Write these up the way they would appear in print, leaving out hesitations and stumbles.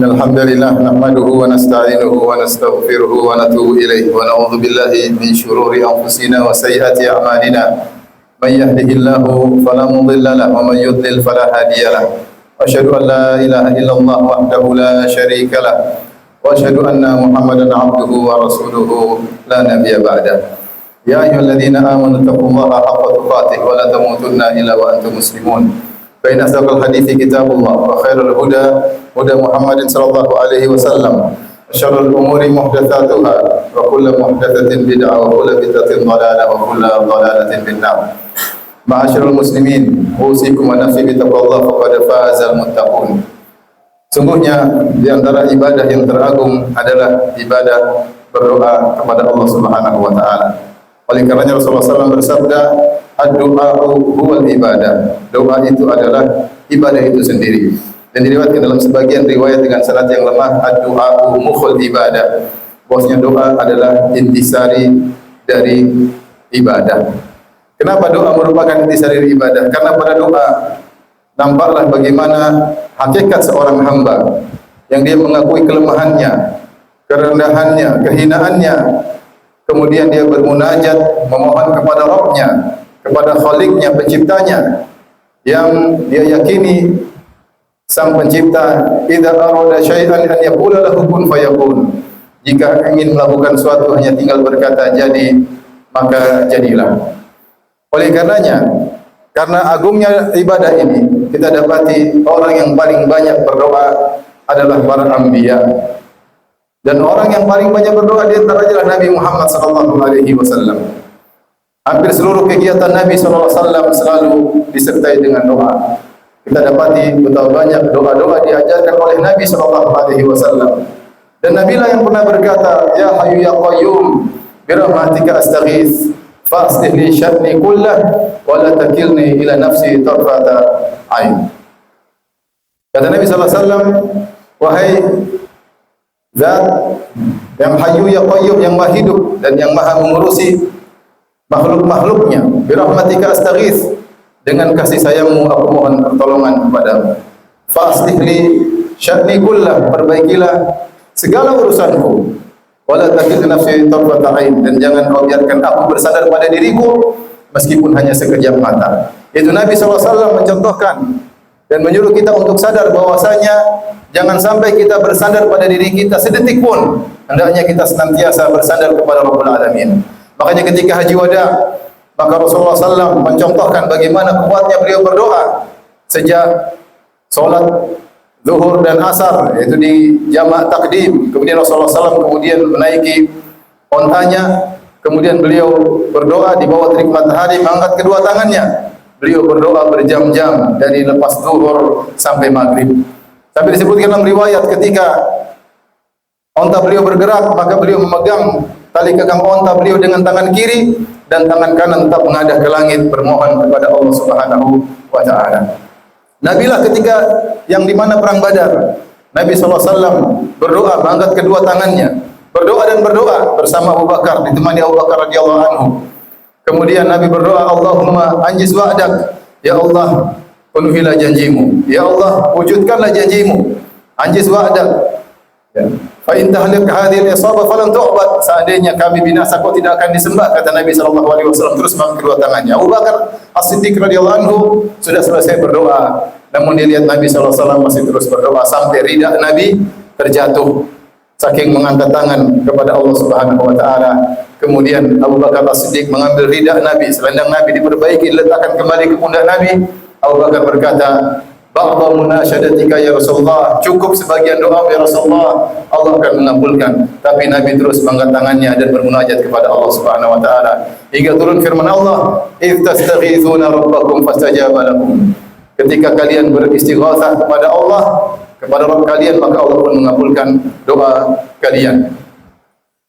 Alhamdulillah nahmaduhu wa nasta'inuhu wa nastaghfiruhu wa natubu ilayhi wa na'udzu billahi min shururi anfusina wa sayyiati a'malina. May yahdihillahu fala mudilla lahu wa may yudlil fala hadiya lahu. Wa asyhadu an la ilaha illallah wahdahu la syarika lahu wa asyhadu anna Muhammadan 'abduhu wa rasuluhu la nabiyya ba'da. Ya ayyuhalladzina amanu taqullaha haqqa tuqatih wa la tamutunna illa wa antum muslimun. Fa inna asdaqal hadithi kitabullah wa khairul huda huda Muhammadin sallallahu alaihi wasallam. Syarrul umuri muhdatsatuha wa kullu muhdatsatin bid'ah wa kullu bid'atin dhalalah wa kullu dhalalatin finnar. Ma'asyiral muslimin, usikum wa nafsi bi taqwallah faqad fazal muttaqun. Sungguhnya di antara ibadah yang teragung adalah ibadah berdoa kepada Allah Subhanahu wa taala. Oleh karenanya Rasulullah SAW bersabda, ad-du'a'u huwal ibadah. Doa itu adalah ibadah itu sendiri. Dan diriwayatkan dalam sebagian riwayat dengan sanad yang lemah, ad-du'a'u mukhul ibadah. Bahwasanya doa adalah intisari dari ibadah. Kenapa doa merupakan intisari dari ibadah? Karena pada doa nampaklah bagaimana hakikat seorang hamba yang dia mengakui kelemahannya, kerendahannya, kehinaannya. Kemudian dia bermunajat, memohon kepada Rabb-Nya, kepada Khalik-Nya, Penciptanya, yang dia yakini Sang Pencipta, idza arada syai'an an yaqula lahu kun fayakun. Jika ingin melakukan suatu hanya tinggal berkata jadi, maka jadilah. Oleh karenanya, karena agungnya ibadah ini, kita dapati orang yang paling banyak berdoa adalah para anbiya. Dan orang yang paling banyak berdoa di antaranya adalah Nabi Muhammad sallallahu alaihi wasallam. Hampir seluruh kegiatan Nabi sallallahu alaihi wasallam selalu disertai dengan doa. Kita dapati betapa banyak doa-doa diajarkan oleh Nabi sallallahu alaihi wasallam. Dan Nabi lah yang pernah berkata, "Ya Hayyu ya Qayyum, bi rahmatika astaghits, fa'aslih li sya'ni kullah wa la takilni ila nafsi tarfata ain." Kata Nabi sallallahu alaihi wasallam, "Wahai Zat yang Hayyu ya Qayyum, yang Maha hidup dan yang Maha mengurusi makhluk-makhluknya, bi rahmatika astaghits, dengan kasih sayangmu aku mohon pertolongan kepadamu. Fa aslih li sya'ni kullah, perbaikilah segala urusanku. Wala takil nafsi tarfata ain, dan jangan kau biarkan aku bersandar pada diriku meskipun hanya sekejap mata." Itu Nabi SAW mencontohkan dan menyuruh kita untuk sadar bahwasanya jangan sampai kita bersandar pada diri kita sedetik pun. Hendaknya kita senantiasa bersandar kepada Rabbul Alamin. Makanya ketika haji wada, maka Rasulullah SAW mencontohkan bagaimana kuatnya beliau berdoa sejak solat zuhur dan asar, yaitu di jamak takdim. Kemudian Rasulullah SAW kemudian menaiki ontanya, kemudian beliau berdoa di bawah terik matahari, mengangkat kedua tangannya. Beliau berdoa berjam-jam dari lepas zuhur sampai maghrib. Sampai disebutkan dalam riwayat ketika onta beliau bergerak, maka beliau memegang tali kekang onta beliau dengan tangan kiri dan tangan kanan tetap menghadap ke langit bermohon kepada Allah Subhanahu wa taala. Nabilah ketika yang di mana perang Badar, Nabi SAW berdoa mengangkat kedua tangannya, berdoa dan berdoa bersama Abu Bakar, ditemani Abu Bakar radhiyallahu anhu. Kemudian Nabi berdoa, Allahumma anjiz wa'dak, ya Allah penuhilah janjimu, ya Allah wujudkanlah janjimu, anjiz wa'dak. Ya. Fa in tahlik hadhihi al-isabah falan tu'bad, seandainya kami binasa kau tidak akan disembah, kata Nabi sallallahu alaihi wasallam. Terus mengangkat kedua tangannya. Abu Bakar As-Siddiq radhiyallahu anhu sudah selesai berdoa, namun dia lihat Nabi sallallahu alaihi wasallam masih terus berdoa sampai ridha Nabi terjatuh saking mengangkat tangan kepada Allah Subhanahu wa taala. Kemudian Abu Bakar As-Siddiq mengambil ridha Nabi, selendang Nabi diperbaiki, diletakkan kembali ke pundak Nabi. Abu Bakar berkata, "Ba'dha munasyadatika ya Rasulullah, cukup sebagian doa ya Rasulullah, Allah akan mengabulkan." Tapi Nabi terus mengangkat tangannya dan bermunajat kepada Allah Subhanahu wa taala hingga turun firman Allah, "Idz tastaghitsuna rabbakum fastajaba lakum." Ketika kalian beristighatsah kepada Allah, kepada Rabb kalian, maka Allah pun mengabulkan doa kalian.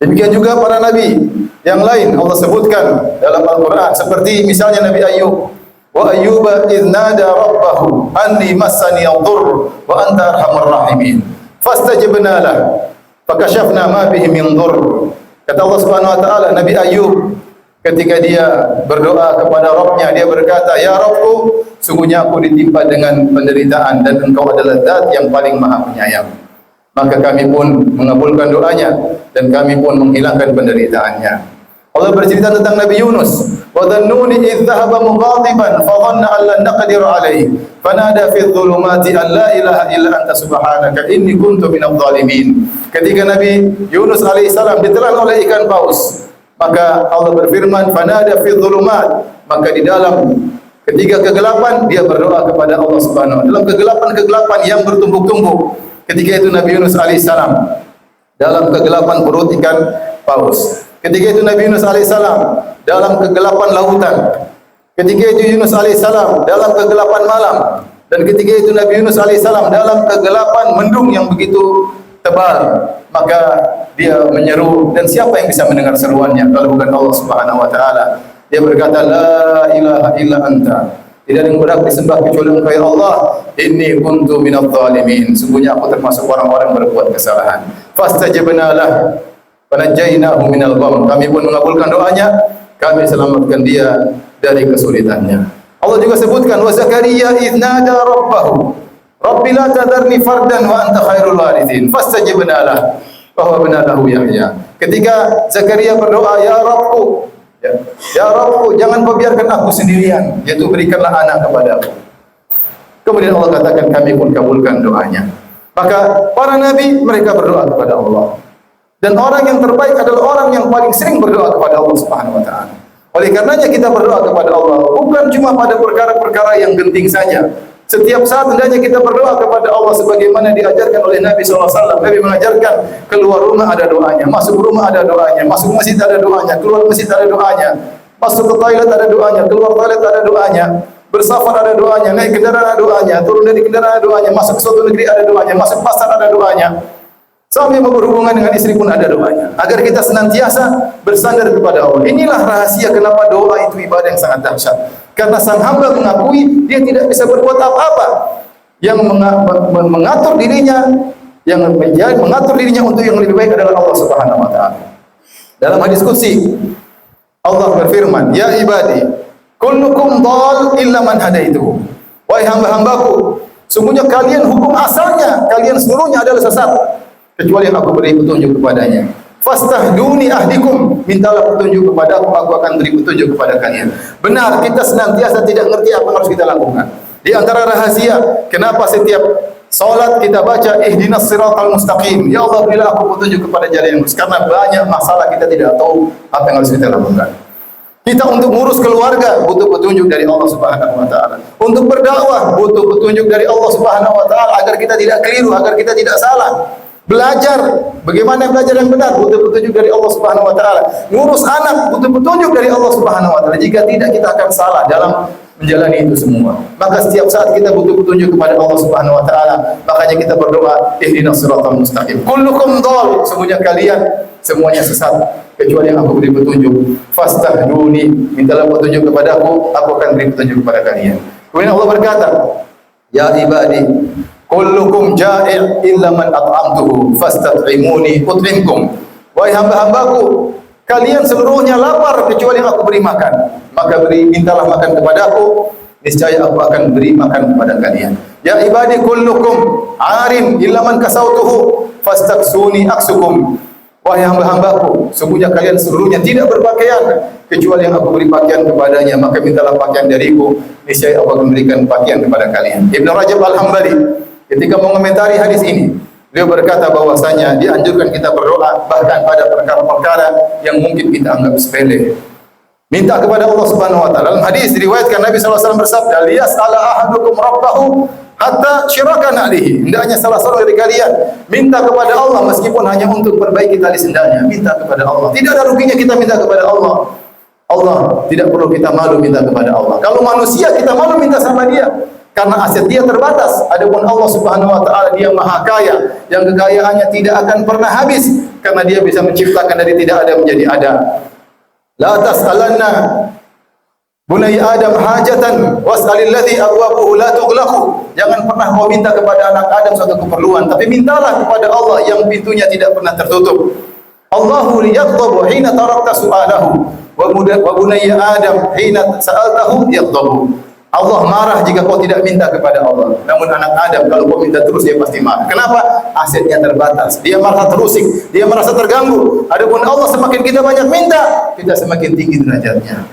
Demikian juga para nabi yang lain Allah sebutkan dalam Al-Quran, seperti misalnya Nabi Ayyub. Wa ayyuba idh nada rabbahu anni massani ad-durr wa anta arhamur rahimin fastajabna lahu fakashafna ma bihi min durr. Kata Allah Subhanahu wa taala, Nabi Ayyub ketika dia berdoa kepada Rabb-Nya, dia berkata, "Ya Rabbku, sungguhnya aku ditimpa dengan penderitaan dan Engkau adalah Zat yang paling Maha Penyayang." maka kami pun mengabulkan doanya dan kami pun menghilangkan penderitaannya. Allah bercerita tentang Nabi Yunus, wa dhannuni idh dhahaba mughadiban fa dhanna an lan naqdir alayhi fanada fi dhulumati an la ilaha illa anta subhanaka inni kuntu minadh dhalimin. Ketika Nabi Yunus alaihissalam ditelan oleh ikan paus, maka Allah berfirman, fanada fi dhulumat, maka di dalam ketiga kegelapan dia berdoa kepada Allah Subhanahu wa taala. Dalam kegelapan-kegelapan yang bertumpuk-tumpuk, ketika itu Nabi Yunus alaihissalam dalam kegelapan perut ikan paus. Ketika itu Nabi Yunus alaihissalam dalam kegelapan lautan. Ketika itu Yunus alaihissalam dalam kegelapan malam. Dan ketika itu Nabi Yunus alaihissalam dalam kegelapan mendung yang begitu tebal. Maka dia menyeru, dan siapa yang bisa mendengar seruannya kalau bukan Allah Subhanahu wa taala? Dia berkata, la ilaha illa anta, tidak ada yang berhak disembah kecuali Engkau ya Allah. Inni kuntu minadh dhalimin, sungguhnya aku termasuk orang-orang berbuat kesalahan. Fastajabna lah fanajjaynahu minal gham, kami pun mengabulkan doanya, kami selamatkan dia dari kesulitannya. Allah juga sebutkan, wa Zakaria idz nada rabbahu rabbi la tadharni fardan wa anta khairul warithin fastajabna lah wa wahabna lahu Yahya. Ketika Zakaria berdoa, ya Rabbku, ya Rabbku, jangan kau biarkan aku sendirian, yaitu berikanlah anak kepadaku. Kemudian Allah katakan, kami pun kabulkan doanya. Maka para nabi mereka berdoa kepada Allah. Dan orang yang terbaik adalah orang yang paling sering berdoa kepada Allah Subhanahu wa taala. Oleh karenanya kita berdoa kepada Allah bukan cuma pada perkara-perkara yang genting saja. Setiap saat hendaknya kita berdoa kepada Allah sebagaimana diajarkan oleh Nabi SAW. Nabi mengajarkan, keluar rumah ada doanya, masuk rumah ada doanya, masuk masjid ada doanya, keluar masjid ada doanya, masuk ke toilet ada doanya, keluar toilet ada doanya, bersafar ada doanya, naik kendaraan ada doanya, turun dari kendaraan ada doanya, masuk ke suatu negeri ada doanya, masuk pasar ada doanya, sampai berhubungan dengan istri pun ada doanya. Agar kita senantiasa bersandar kepada Allah. Inilah rahasia kenapa doa itu ibadah yang sangat dahsyat. Karena sang hamba mengakui dia tidak bisa berbuat apa-apa. Yang mengatur dirinya, yang mengatur dirinya untuk yang lebih baik adalah Allah Subhanahu wa taala. Dalam hadis qudsi Allah berfirman, ya ibadi, kullukum dhal illa man hadaitu. Wahai hamba-hambaku, sungguhnya kalian hukum asalnya kalian seluruhnya adalah sesat kecuali yang aku beri petunjuk kepadanya. Fastahduni ahdikum, mintalah petunjuk kepada aku akan beri petunjuk kepada kalian. Benar, kita senantiasa tidak mengerti apa yang harus kita lakukan. Di antara rahasia kenapa setiap salat kita baca ihdinas siratal mustaqim, ya Allah berilah aku petunjuk kepada jalan yang lurus, karena banyak masalah kita tidak tahu apa yang harus kita lakukan. Kita untuk ngurus keluarga butuh petunjuk dari Allah Subhanahu wa taala. Untuk berdakwah butuh petunjuk dari Allah Subhanahu wa taala agar kita tidak keliru, agar kita tidak salah. Belajar, bagaimana belajar yang benar, butuh petunjuk dari Allah Subhanahu wa taala. Ngurus anak, butuh petunjuk dari Allah Subhanahu wa taala. Jika tidak, kita akan salah dalam menjalani itu semua. Maka setiap saat kita butuh petunjuk kepada Allah Subhanahu wa taala. Makanya kita berdoa, ihdinas siratal mustaqim. Kullukum dhal, semuanya kalian semuanya sesat kecuali yang aku beri petunjuk. Fastahduni, mintalah petunjuk kepadaku, aku akan beri petunjuk kepada kalian. Kemudian Allah berkata, ya ibadi, kullukum ja'i' illa man at'amtuhu fastat'imuni ut'imkum. Wahai hamba-hambaku, kalian seluruhnya lapar kecuali yang aku beri makan. Maka mintalah makan kepadaku, niscaya aku akan beri makan kepada kalian. Ya ibadi kullukum 'arin illa man kasautuhu fastaksuni aksukum. Wahai hamba-hambaku, sungguhnya kalian seluruhnya tidak berpakaian kecuali yang aku beri pakaian kepadanya, maka mintalah pakaian dariku, niscaya aku akan berikan pakaian kepada kalian. Ibnu Rajab Al-Hambali ketika mengomentari hadis ini, beliau berkata bahwasanya dianjurkan kita berdoa bahkan pada perkara-perkara yang mungkin kita anggap sepele. Minta kepada Allah Subhanahu wa taala. Dalam hadis diriwayatkan Nabi sallallahu alaihi wasallam bersabda, "Liyas'ala ahadukum rabbahu hatta syirakan alihi." Hendaknya salah seorang dari kalian minta kepada Allah meskipun hanya untuk perbaiki tali sendalnya. Minta kepada Allah. Tidak ada ruginya kita minta kepada Allah. Allah tidak perlu kita malu minta kepada Allah. Kalau manusia kita malu minta sama dia, karena aset dia terbatas. Adapun Allah Subhanahu wa taala dia Maha Kaya, yang kekayaannya tidak akan pernah habis karena dia bisa menciptakan dari tidak ada menjadi ada. La tas'alanna bunai Adam hajatan was'alil ladzi abwabuhu la tughlaqu. Jangan pernah kau minta kepada anak Adam suatu keperluan, tapi mintalah kepada Allah yang pintunya tidak pernah tertutup. Allahu liyaqdabu hina tarakta su'alahu wa bunai Adam hina sa'altahu yaqdabu. Allah marah jika kau tidak minta kepada Allah. Namun anak Adam kalau kau minta terus dia pasti marah. Kenapa? Asetnya terbatas. Dia merasa terusik, dia merasa terganggu. Adapun Allah semakin kita banyak minta, kita semakin tinggi derajatnya.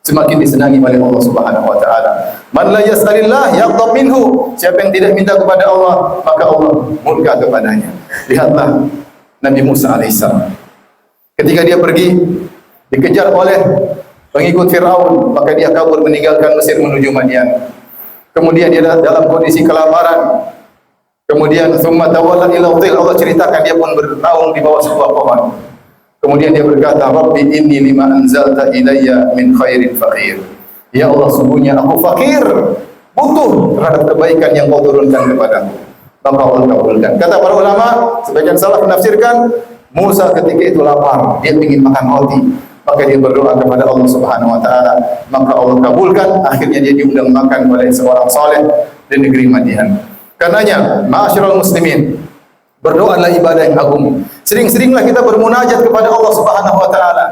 Semakin disenangi oleh Allah Subhanahu wa taala. Man la yas'alillah yaghdab minhu. Siapa yang tidak minta kepada Allah, maka Allah murka kepadanya. Lihatlah Nabi Musa alaihissalam. Ketika dia pergi dikejar oleh pengikut Fir'aun, maka dia kabur meninggalkan Mesir menuju Madian. Kemudian dia dalam kondisi kelaparan. Kemudian summa tawalla ila dhil, Allah ceritakan dia pun bernaung di bawah sebuah pohon. Kemudian dia berkata, Rabbi inni lima anzalta ilayya min khairin faqir. Ya Allah, sungguhnya aku fakir, butuh terhadap kebaikan yang kau turunkan kepadaku. Maka Allah kabulkan. Kata para ulama, sebagian salaf menafsirkan, Musa ketika itu lapar, dia ingin makan roti. Maka dia berdoa kepada Allah Subhanahu wa taala, maka Allah kabulkan. Akhirnya dia diundang makan oleh seorang saleh di negeri Madian. Karenanya, ma'asyiral muslimin, berdoa adalah ibadah yang agung. Sering-seringlah kita bermunajat kepada Allah Subhanahu wa taala.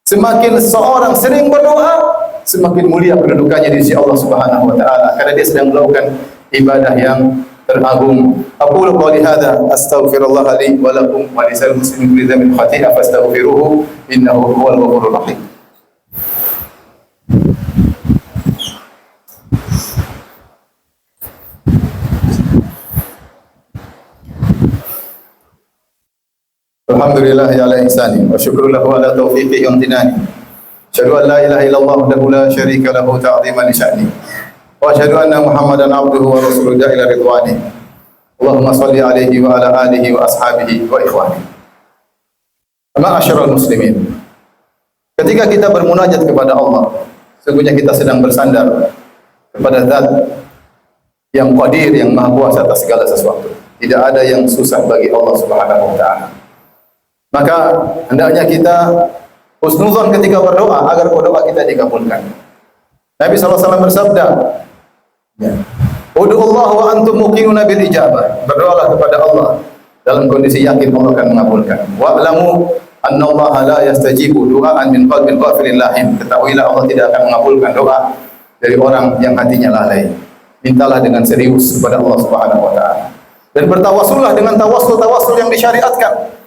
Semakin seorang sering berdoa, semakin mulia kedudukannya di sisi Allah Subhanahu wa taala, karena dia sedang melakukan ibadah yang teragung. Aqulu qouli hadza astaghfirullah li wa lakum wa lisal muslimin kulli dhanbin khati'a fastaghfiruhu innahu huwal ghafurur rahim. Alhamdulillah ala ihsani wa syukru lahu ala taufiqihi wa imtinani. Asyhadu an la ilaha illallah wahdahu la syarika lahu ta'dhiman li sya'ni. Wa asyhadu anna Muhammadan abduhu wa rasuluhu ila ridwani. Allahumma salli alaihi wa ala alihi wa ashabihi wa ikhwani. Ma'asyiral muslimin. Ketika kita bermunajat kepada Allah, sesungguhnya kita sedang bersandar kepada Zat yang Qadir, yang Maha Kuasa atas segala sesuatu. Tidak ada yang susah bagi Allah Subhanahu wa taala. Maka hendaknya kita husnuzon ketika berdoa agar doa kita dikabulkan. Nabi SAW bersabda, Ud'ullah wa antum muqinuna bil ijabah. Berdoalah kepada Allah dalam kondisi yakin Allah akan mengabulkan. Wa'lamu anna Allah la yastajibu du'aan min qalbin ghafilin lahim. Ketahuilah Allah tidak akan mengabulkan doa dari orang yang hatinya lalai. Mintalah dengan serius kepada Allah Subhanahu wa taala. Dan bertawassullah dengan tawassul yang disyariatkan.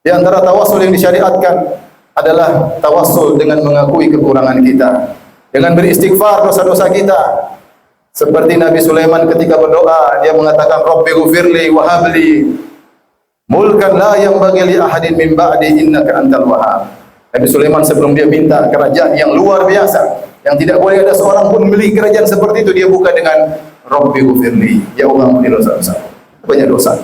Di antara tawassul yang disyariatkan adalah tawassul dengan mengakui kekurangan kita, dengan beristighfar dosa-dosa kita. Seperti Nabi Sulaiman ketika berdoa, dia mengatakan Rabbi ghfirli wa habli mulkan la yanbaghi li ahadin min ba'di innaka antal wahhab. Nabi Sulaiman sebelum dia minta kerajaan yang luar biasa, yang tidak boleh ada seorang pun memiliki kerajaan seperti itu, dia buka dengan Rabbi ghfirli, ya Allah ampuni dosa-dosa. Banyak dosa.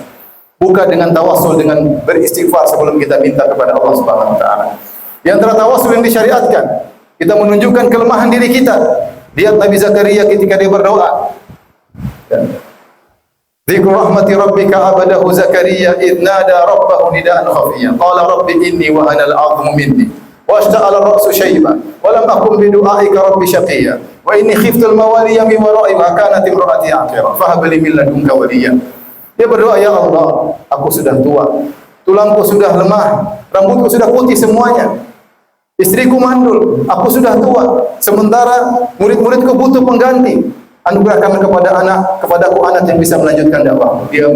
Buka dengan tawassul, dengan beristighfar sebelum kita minta kepada Allah Subhanahu wa taala. Di antara tawassul yang disyariatkan, kita menunjukkan kelemahan diri kita. Lihat Nabi Zakaria ketika dia berdoa. Dzikru rahmati rabbika abadahu Zakaria idh nada rabbahu nidaan khafiyya. Qala rabbi inni wa ana al-'azmu minni wa ashta'ala ar-ra'su shayban wa lam akun bi du'aika rabbi shaqiyya wa inni khiftu al-mawaliya min wara'i wa kanat imra'ati 'aqira fa hab li min ladunka waliyya. Dia berdoa, ya Allah, aku sudah tua, tulangku sudah lemah, rambutku sudah putih semuanya. Istriku mandul, aku sudah tua, sementara murid-muridku butuh pengganti. Anugerahkan kepadaku anak yang bisa melanjutkan dakwah. Dia